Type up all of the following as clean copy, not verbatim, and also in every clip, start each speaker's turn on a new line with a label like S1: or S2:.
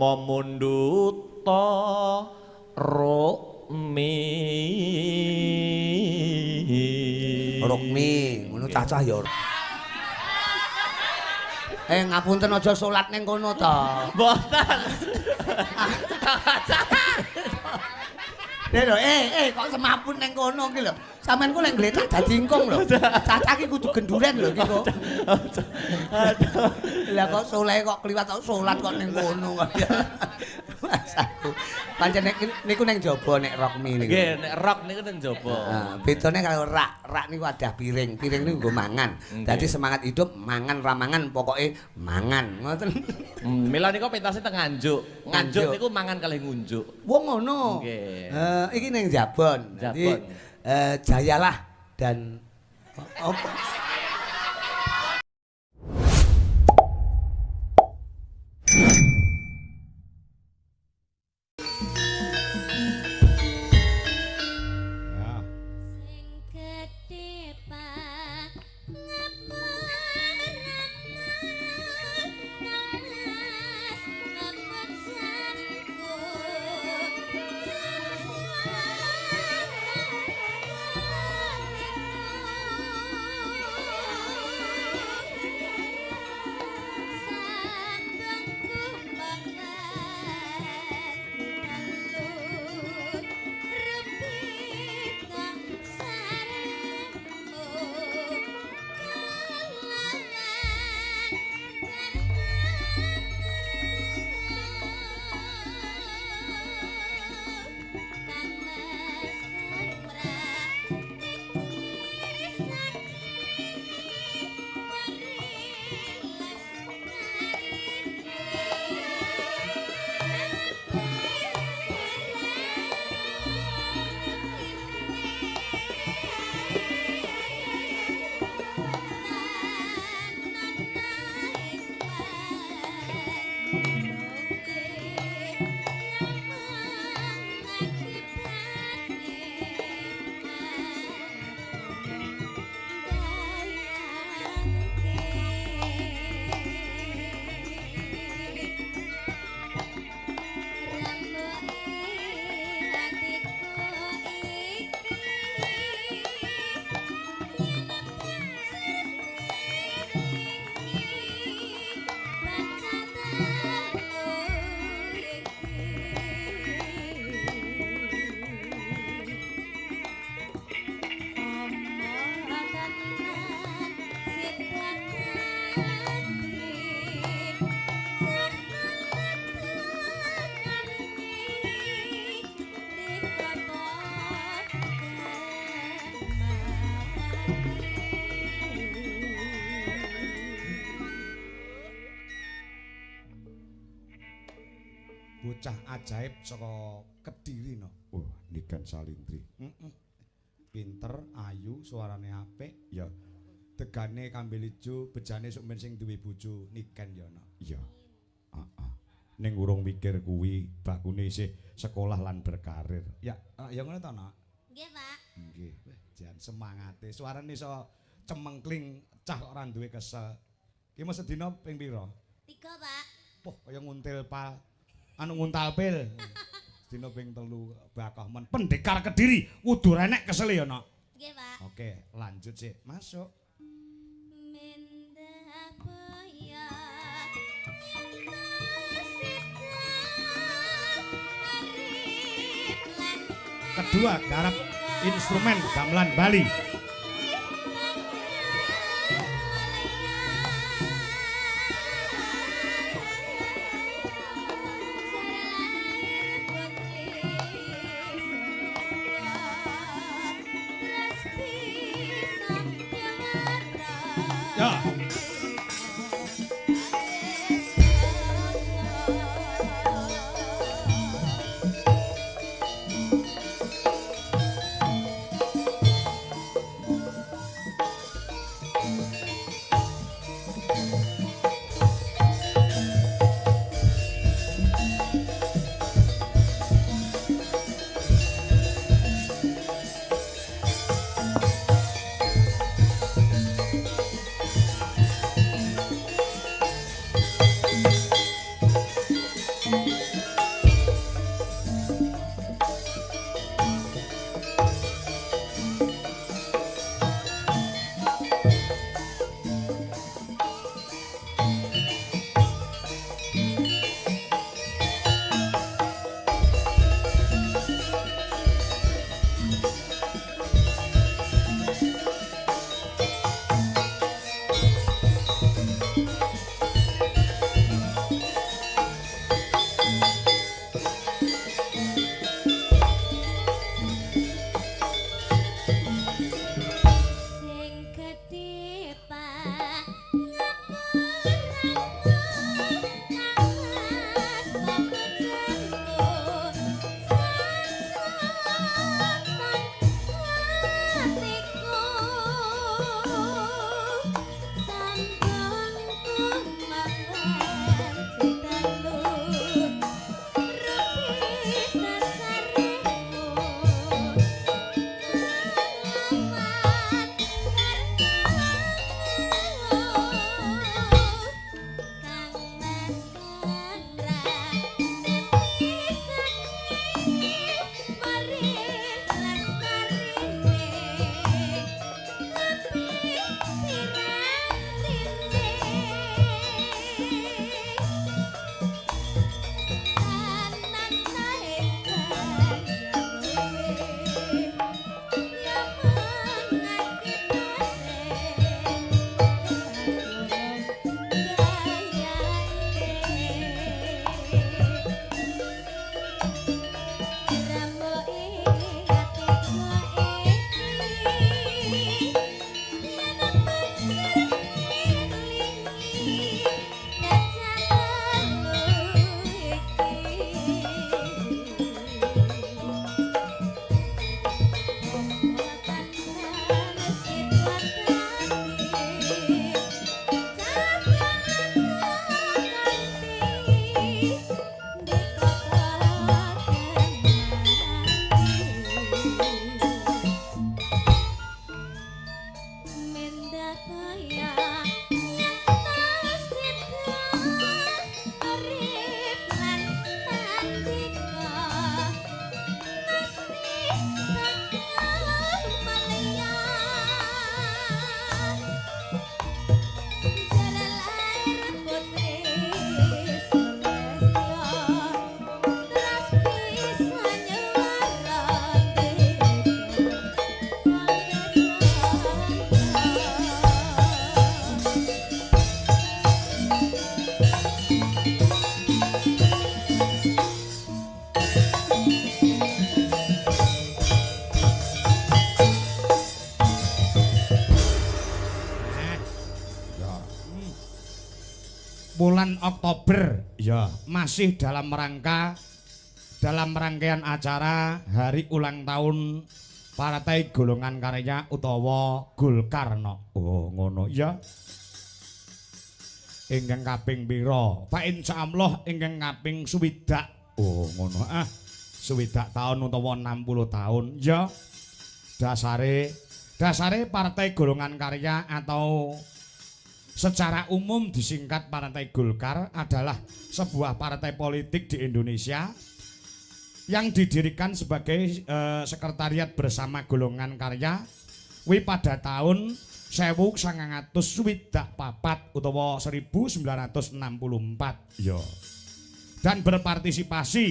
S1: Memunduta Rukmi
S2: ngono cacah ya. Ngapunten aja salat ning kono to.
S1: Mboten.
S2: Lho kok semapun ning kono ki lho. Sampeyan ku lek gletak dadi ingkung lho. Cacah ki kudu genduren lho iki kok. Aduh. Lah kok soleh kok kliwat kok salat kok ning kono kok. Masaku. Pancen niku ning jaba nek rokmi niku.
S1: Nggih, nek rok niku ning jaba.
S2: Heeh, bedane karo rak. Rak niku wadah piring. Piring niku nggo mangan. Dadi semangat hidup mangan ramangan pokoke mangan. Ngoten.
S1: Mila niku pentasé teng Nganjuk. Nganjuk niku mangan kalih ngunjuk.
S2: Wong ngono.
S1: Nggih.
S2: Iki ning Jabon. Dadi Jayalah dan apa?
S3: Bocah ajaib saka Kediri no.
S4: Wah, Niken Salintri.
S3: Pinter, ayu, suarane apik, ya. Tegane kambil ijo, bejane sok men sing duwe bojo Niken ya no.
S4: Iya. Ning urung mikir kuwi, bakune isih sekolah lan berkarir.
S3: Ya, ya ngono to, Nak.
S5: Nggih, Pak.
S3: Nggih, jan semangate. Suarane iso cemengkling, cah ora duwe kesel. Ki mesti dina ping pira?
S5: 3, Pak.
S3: Poh, kaya nguntil pal. Anu nguntal pil. Dina ping 3 bakah men. Pendekar Kediri kudu renek kesel ya, Nak.
S5: Nggih, Pak.
S3: Oke, lanjut sih. Masuk. Kedua, garap instrumen gamelan Bali. Ya.
S4: bulan Oktober ya masih dalam rangkaian acara hari ulang tahun Partai Golongan Karya utawa Golkar no. Oh ngono ya. Ingkang kaping pira? Pak insyaallah ingkang kaping 60. Oh ngono ah. 60 tahun utawa 60 tahun ya. Dasare Partai Golongan Karya atau secara umum disingkat Partai Golkar adalah sebuah partai politik di Indonesia yang didirikan sebagai sekretariat bersama Golongan Karya pada tahun 1964 utawa 1964 ya. Dan berpartisipasi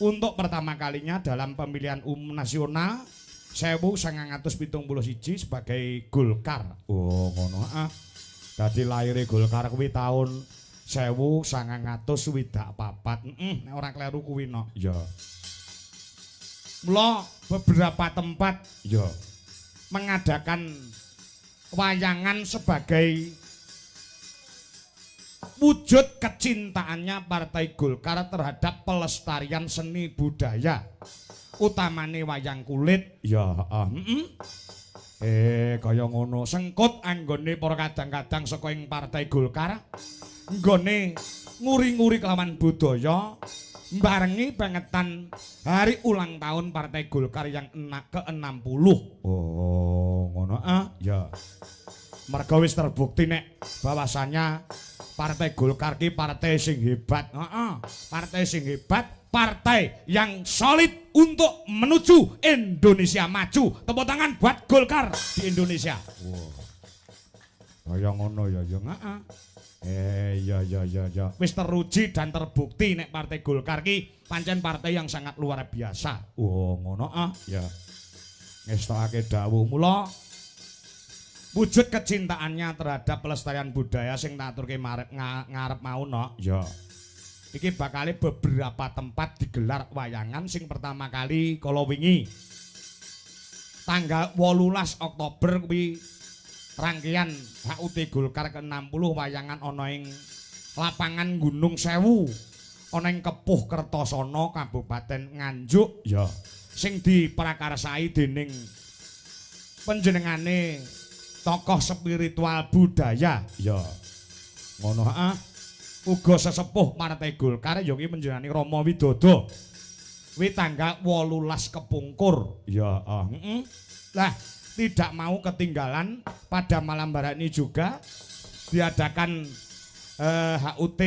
S4: untuk pertama kalinya dalam pemilihan umum nasional 1971 sebagai Golkar. Oh ngono ah. Dadi lahire Golkar kuwi tahun 1964. Nek ora kleru kuwi no. Ya. Mula beberapa tempat ya mengadakan wayangan sebagai wujud kecintaannya Partai Golkar terhadap pelestarian seni budaya utamane wayang kulit ya kaya ngono sengkut anggone para kadang-kadang saka ing Partai Golkar nggone nguri-nguri kelawan budaya barengi pengetan hari ulang tahun Partai Golkar yang ke-60. Oh, ngono ah. Ya. Mergo wis terbukti nek bahwasanya Partai Golkar ki partai sing hebat. Heeh. Partai sing hebat, partai yang solid untuk menuju Indonesia maju. Tepuk tangan buat Golkar di Indonesia. Wow. Kaya ngono ya heeh. Ya. Wis teruji dan terbukti nek Partai Golkar ki pancen partai yang sangat luar biasa. Oh, ngono ah. Ya. Ngestokake dawuh mula wujud kecintaannya terhadap pelestarian budaya sing tak aturke ngarep mau no. Ya. Iki bakale beberapa tempat digelar wayangan sing pertama kali kala wingi tanggal 18 Oktober kuwi rangkaian HUT Golkar ke-60 wayangan ana ing lapangan Gunung Sewu ana ing Kepuh Kertosono Kabupaten Nganjuk ya sing diprakarsai dening panjenengane tokoh spiritual budaya ya ngono ah uga sesepuh Partai Golkar ya kuwi panjenengane Rama Widodo kuwi tanggal 18 kepungkur ya lah tidak mau ketinggalan pada malam hari ini juga diadakan HUT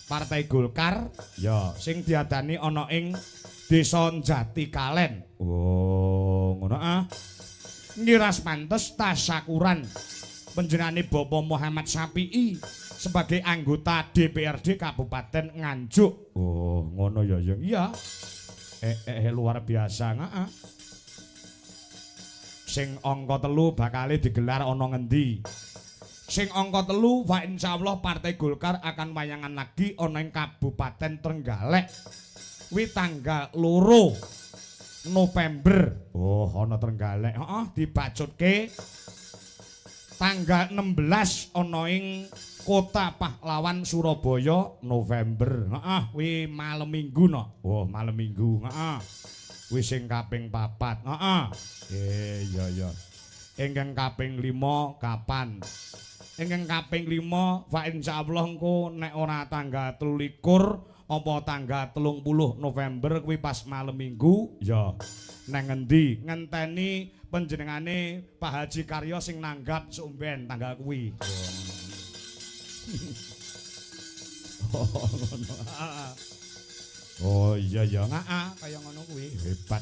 S4: Partai Golkar ya sing diadani ana ing Desa Jati Kalen. Oh, ngono ah. Ngiras pantes tasyakuran panjenengane Bapak Muhammad Sapi'i sebagai anggota DPRD Kabupaten Nganjuk. Oh, ngono ya ya. Iya. Luar biasa heeh. Sing angka 3 bakal digelar ana ngendi? Sing angka 3 wa insyaallah Partai Golkar akan wayangan lagi ana ing Kabupaten Trenggalek. Kuwi tanggal 2 November. Oh, ana Trenggalek. Heeh, dibacutke tanggal 16 ana ing Kota Pahlawan Surabaya November. Heeh, kuwi malam Minggu no. Oh, malam Minggu. Heeh. Kuwi sing kaping 4. Heeh. Iya. Ingkang kaping 5 kapan? Ingkang kaping 5 fa insyaallah engko nek ora tanggal 23 apa tanggal 30 November kuwi pas malam Minggu ya. Nang ngendi? Ngenteni panjenengane Pak Haji Karyo sing nanggap sumben tanggal kuwi. Oh iya ya, kaya ngono kuwi hebat.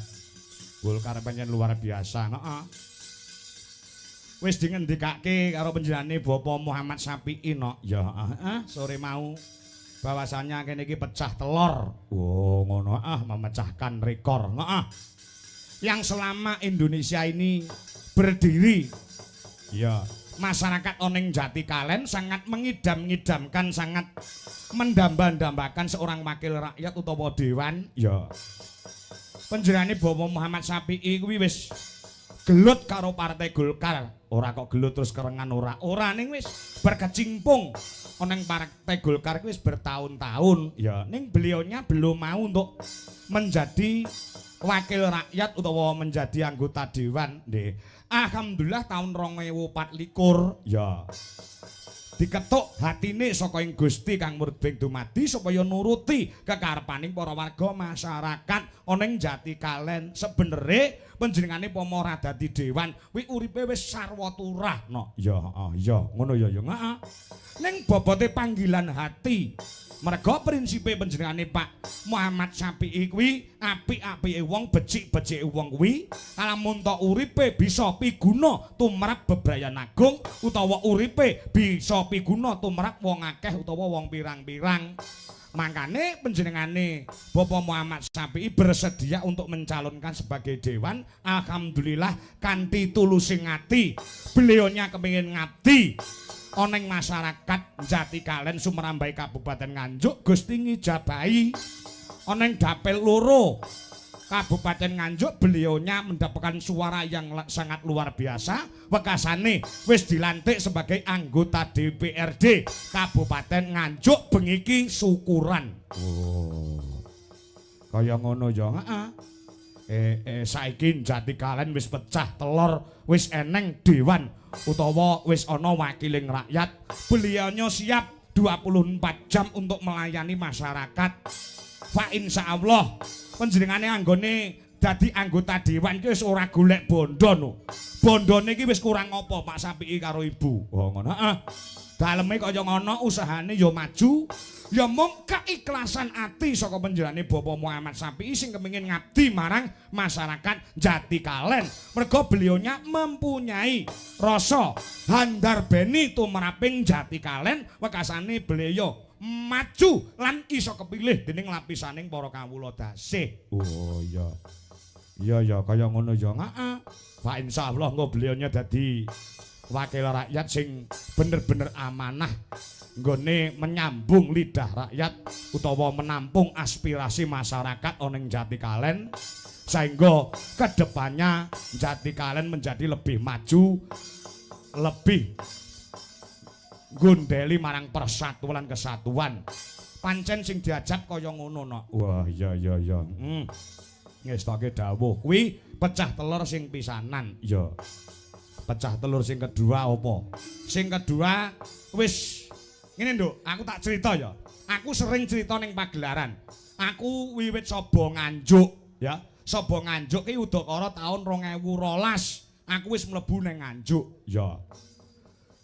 S4: Golkar pancen luar biasa, heeh. Wis dingendikake karo panjenengane Bapak Muhammad Sapi'i no. Ya, sore mau bahwasannya kene iki pecah telur. Oh, ngono memecahkan rekor, heeh. Yang selama Indonesia ini berdiri ya, masyarakat oneng Jati Kalen sangat mengidam-ngidamkan, sangat mendamba-dambakan seorang wakil rakyat utawa dewan ya. Panjenengane Bapak Muhammad Sapi'i kuwi wis gelut karo Partai Golkar. Ora kok gelut terus kerengan ora. Ora ning wis berkecimpung ana ning Partai Golkar wis bertahun-tahun. Ya ning beliaunya belum mau untuk menjadi wakil rakyat utawa menjadi anggota dewan. Nggih. Alhamdulillah tahun 2024 ya diketuk hatine saka ing Gusti Kang Murbeng dumadi supaya nuruti kekarepaning para warga masyarakat ana ing Jatikalen. Sebenere panjenengane pamora dadi dewan kuwi uripe wis sarwa turah no. Ya ngono ya heeh. Ning bobote panggilan hati merga prinsipe panjenengane Pak Muhammad Syafi'i kuwi apik-apike wong becik-becike wong kuwi lamun tok uripe bisa piguna tumrap bebrayan agung utawa uripe bisa piguna tumrap wong akeh utawa wong pirang-pirang. Makane panjenengane Bapak Muhammad Syafi'i bersedia untuk mencalonkan sebagai dewan. Alhamdulillah kanthi tulusing ati beliaunya kepengin ngabdi oneng masyarakat Jatikalen Sumerambai Kabupaten Nganjuk. Gusti ngijabahi oneng dapil loro Kabupaten Nganjuk beliaunya mendapatkan suara yang sangat luar biasa. Wekasane wis dilantik sebagai anggota DPRD Kabupaten Nganjuk bengi iki syukuran. Oh. Kaya ngono ya, heeh. Saiki Jatikalen wis pecah telur, wis eneng dewan utawa wis ana wakiling rakyat. Beliaunya siap 24 jam untuk melayani masyarakat. Fa insyaallah panjenengane anggone dadi anggota dewan iki wis ora golek bondo no. Bondone iki wis kurang apa Pak Syafi'i karo Ibu. Oh ngono, heeh. Daleme kaya ngono, usahane ya maju. Ya mung keikhlasan ati saka panjenengane Bapak Muhammad Syafi'i sing kepengin ngabdi marang masyarakat Jatikalen. Merga beliaunya mempunyai rasa handarbeni tumraping Jatikalen, wekasane beliau maju lan iso kepilih dening lapisaning para kawula dasih. Oh iya. Iya kaya ngono ya, heeh. Pak insyaallah engko beliaunya dadi wakil rakyat sing bener-bener amanah nggone menyambung lidah rakyat utawa menampung aspirasi masyarakat oneng Jatikalen sehingga kedepannya Jatikalen menjadi lebih maju, lebih gondeli marang persatuan kesatuan. Pancen sing diajak kaya ngono no. Wah iya. Ngestoke dawuh kuwi pecah telur sing pisanan. Ya. Pecah telur sing kedua apa? Sing kedua wis ngene Nduk, aku tak cerita ya. Aku sering cerita ning pagelaran. Aku wiwit Saba Nganjuk ya. Saba Nganjuk ki udakara taun 2012. Aku wis mlebu ning Nganjuk. Ya.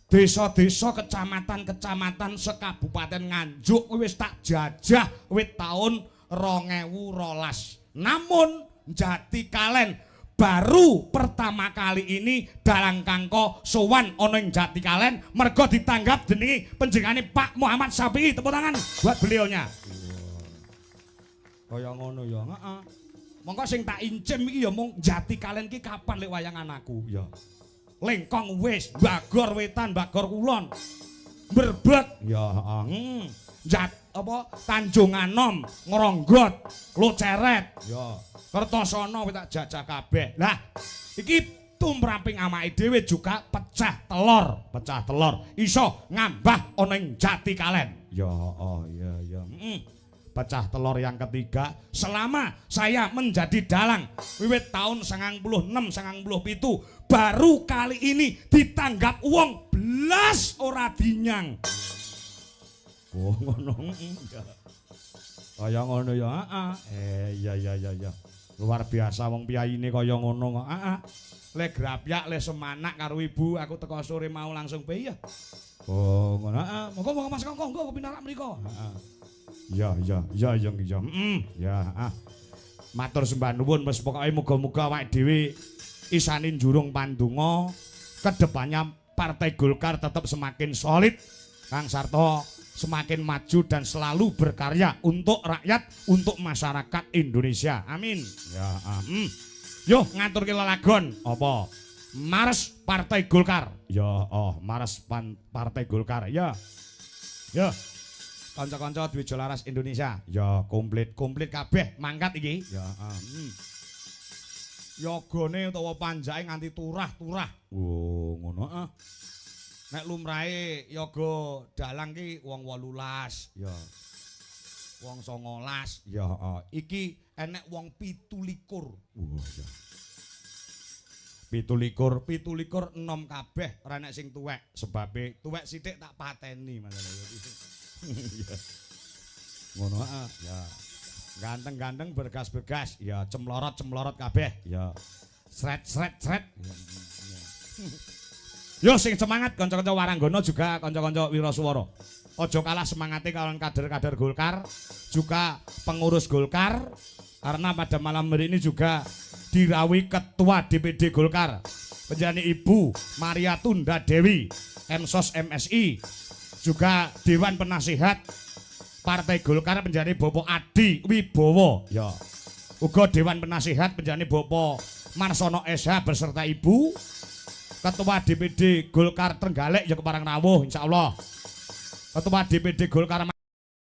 S4: Desa-desa kecamatan-kecamatan sekabupaten Nganjuk wis tak jajah wit taun 2012. Namun Jatikalen baru pertama kali ini dalang kangko sowan ana ing Jatikalen merga ditanggap dening panjenengane Pak Muhammad Syafi'i. Tepuk tangan buat beliaunya. Kaya ngono ya, heeh. Monggo sing tak incim iki ya mung Jatikalen ki kapan lek wayangan aku ya. Lengkong wis, Bagor Wetan, Bagor Kulon. Berbek ya, heeh. Tanjung Anom, Ngronggot, Luceret ya. Kertosana wis tak jajah kabeh. Lah, iki tumraping amake dhewe juga pecah telur. Pecah telur iso ngambah ana ing Jatikalen. Ya, iya. Pecah telur yang ketiga selama saya menjadi dalang wiwit tahun 96 97 baru kali ini ditanggap uang belas ora dinyang. Oh ngono. Kaya ngono ya, iya. Luar biasa wong piyaine kaya ngono kok. Le grapyak le semanak karo ibu aku teko sore mau langsung bae ya. Oh ngono. Monggo Mas Kongko engko pinarak mriko. Ya. Ya, matur sembah nuwun wis pokoke muga-muga awake dhewe isanin jurung pandonga kedepannya Partai Golkar tetap semakin solid, Kang Sarto semakin maju dan selalu berkarya untuk rakyat, untuk masyarakat Indonesia. Amin. Ya, Yo ngaturke lelagon apa? Mars Partai Golkar. Ya, Mars Partai Golkar. Ya. Kanca-kanca Dwijo Laras Indonesia. Ya, komplit kabeh mangkat iki. Ya, yogane utawa panjake nganti turah-turah. Oh, ngono ah. Nek lumrahe yoga dalang ki wong 18, ya. Wong 19, ya. Iki enek wong 17. Ya. 17 enom kabeh ora nek sing tuwek, sebabe tuwek sithik tak pateni masalah. Ya. Ngono ah, ya. Ganteng-ganteng bergas-bergas, ya cemlorot-cemlorot kabeh, ya. Sret-sret-sret. Yo sing semangat kanca-kanca Waranggana juga kanca-kanca Wiraswara. Aja kalah semangate kalian kader-kader Golkar, juga pengurus Golkar karena pada malam hari ini juga dirawi Ketua DPD Golkar penjani Ibu Maria Tunda Dewi, Emsos MSI, juga Dewan Penasihat Partai Golkar penjani Bapak Adi Wibowo, ya. Uga Dewan Penasihat penjani Bapak Marsono SH beserta Ibu Ketua DPD Golkar Trenggalek ya keparang rawuh insyaallah. Ketua DPD Golkar